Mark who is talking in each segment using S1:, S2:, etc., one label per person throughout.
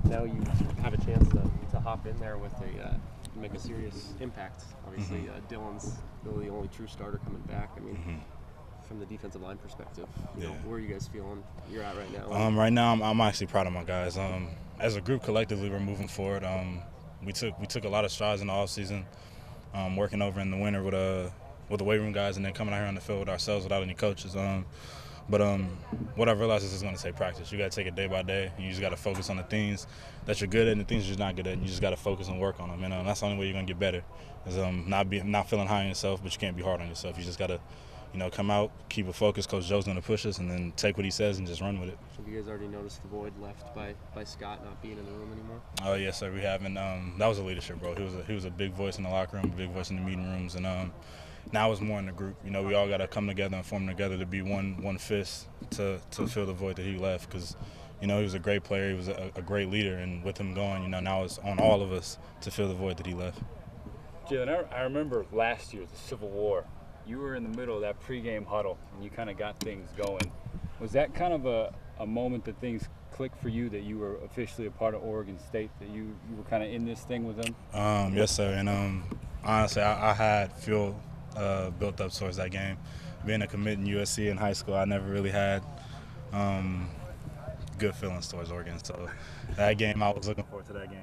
S1: now you have a chance to hop in there with make a serious impact. Obviously, Dylan's really the only true starter coming back. I mean, from the defensive line perspective, you know, where are you guys feeling you're at right now?
S2: Right now, I'm actually proud of my guys. As a group, collectively, we're moving forward. We took a lot of strides in the offseason, working over in the winter with the weight room guys, and then coming out here on the field with ourselves without any coaches. But what I've realized is it's going to take practice. You got to take it day by day. You just got to focus on the things that you're good at and the things you're not good at. And you just got to focus and work on them. And that's the only way you're going to get better. Is not feeling high on yourself, but you can't be hard on yourself. You just got to, come out, keep it focused. Coach Joe's going to push us, and then take what he says and just run with it.
S1: Have you guys already noticed the void left by Scott not being in the room anymore?
S2: Oh yes, sir. We have, and that was a leadership, bro. He was a big voice in the locker room, a big voice in the meeting rooms, and now it's more in the group. We all got to come together and form together to be one fist to fill the void that he left. Because, he was a great player. He was a great leader. And with him going, now it's on all of us to fill the void that he left.
S3: Jalen, I remember last year, the Civil War. You were in the middle of that pregame huddle, and you kind of got things going. Was that kind of a moment that things clicked for you, that you were officially a part of Oregon State, that you were kind of in this thing with them?
S2: Yes, sir. And honestly, I had fuel built up towards that game. Being a commit in USC in high school, I never really had good feelings towards Oregon. So that game, I was looking forward to that game.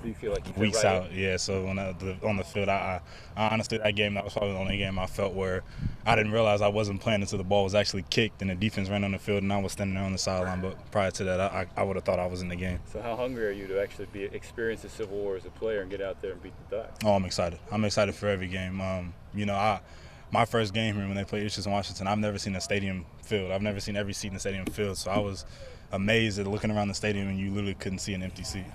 S3: So you feel like you
S2: weeks
S3: right
S2: out, yeah. So on the field, I honestly, that game, that was probably the only game I felt where I didn't realize I wasn't playing until the ball was actually kicked and the defense ran on the field and I was standing there on the sideline. But prior to that, I would have thought I was in the game.
S3: So how hungry are you to actually experience the Civil War as a player and get out there and beat the Ducks?
S2: Oh, I'm excited. I'm excited for every game. My first game here when they played Eastern Washington, I've never seen a stadium filled. I've never seen every seat in the stadium filled. So I was amazed at looking around the stadium and you literally couldn't see an empty seat.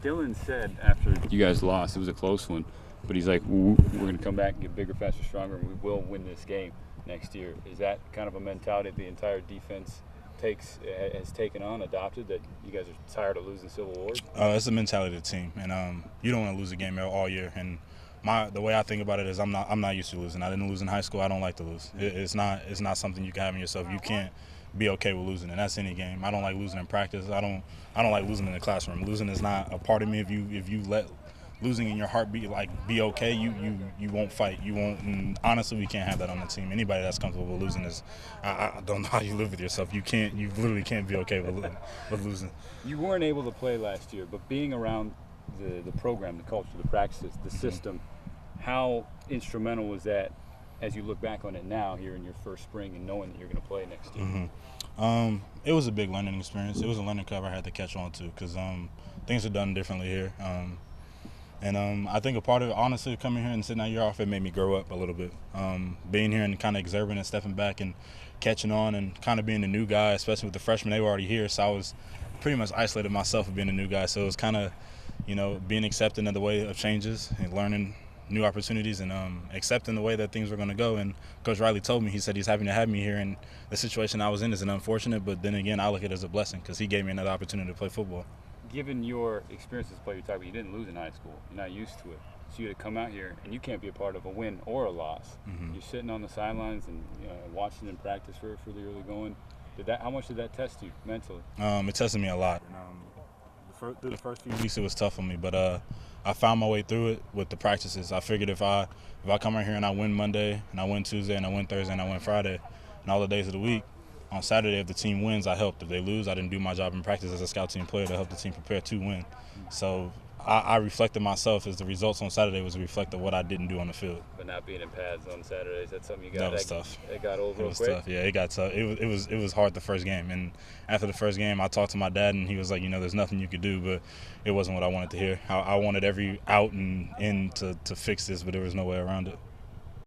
S3: Dylan said after you guys lost, it was a close one, but he's like, we're going to come back and get bigger, faster, stronger, and we will win this game next year. Is that kind of a mentality the entire defense has taken on, adopted, that you guys are tired of losing Civil Wars?
S2: It's the mentality of the team, and you don't want to lose a game all year. And the way I think about it is I'm not used to losing. I didn't lose in high school. I don't like to lose. It's not something you can have in yourself. You can't be okay with losing, and that's any game. I don't like losing in practice. I don't like losing in the classroom. Losing is not a part of me. If you let losing in your heartbeat be okay, you won't fight. You won't. And honestly, we can't have that on the team. Anybody that's comfortable with losing is, I don't know how you live with yourself. You literally can't be okay with losing.
S3: You weren't able to play last year, but being around the program, the culture, the practices, the system, how instrumental was that as you look back on it now here in your first spring and knowing that you're going to play next year?
S2: It was a big learning experience. It was a learning curve I had to catch on to because things are done differently here. And I think a part of it, honestly, coming here and sitting that year off, it made me grow up a little bit. Being here and kind of observing and stepping back and catching on and kind of being the new guy, especially with the freshmen, they were already here. So I was pretty much isolated myself of being a new guy. So it was kind of, being accepting of the way of changes and learning new opportunities and accepting the way that things were going to go. And Coach Riley told me, he said he's happy to have me here, and the situation I was in is an unfortunate, but then again, I look at it as a blessing because he gave me another opportunity to play football.
S3: Given your experience as a player, you talk about you didn't lose in high school. You're not used to it. So you had to come out here, and you can't be a part of a win or a loss. You're sitting on the sidelines and watching them practice for the early going. How much did that test you mentally?
S2: It tested me a lot. Through the first few weeks, it was tough on me, but I found my way through it with the practices. I figured if I come out here and I win Monday, and I win Tuesday, and I win Thursday, and I win Friday, and all the days of the week, on Saturday, if the team wins, I helped. If they lose, I didn't do my job in practice as a scout team player to help the team prepare to win. So I reflected myself as the results on Saturday was a reflect of what I didn't do on the field.
S3: But not being in pads on Saturdays, that's something you got.
S2: That was tough.
S3: It got old real quick.
S2: It was tough. Yeah, it got tough. It was hard the first game, and after the first game, I talked to my dad, and he was like, there's nothing you could do, but it wasn't what I wanted to hear. I wanted every out and in to fix this, but there was no way around it.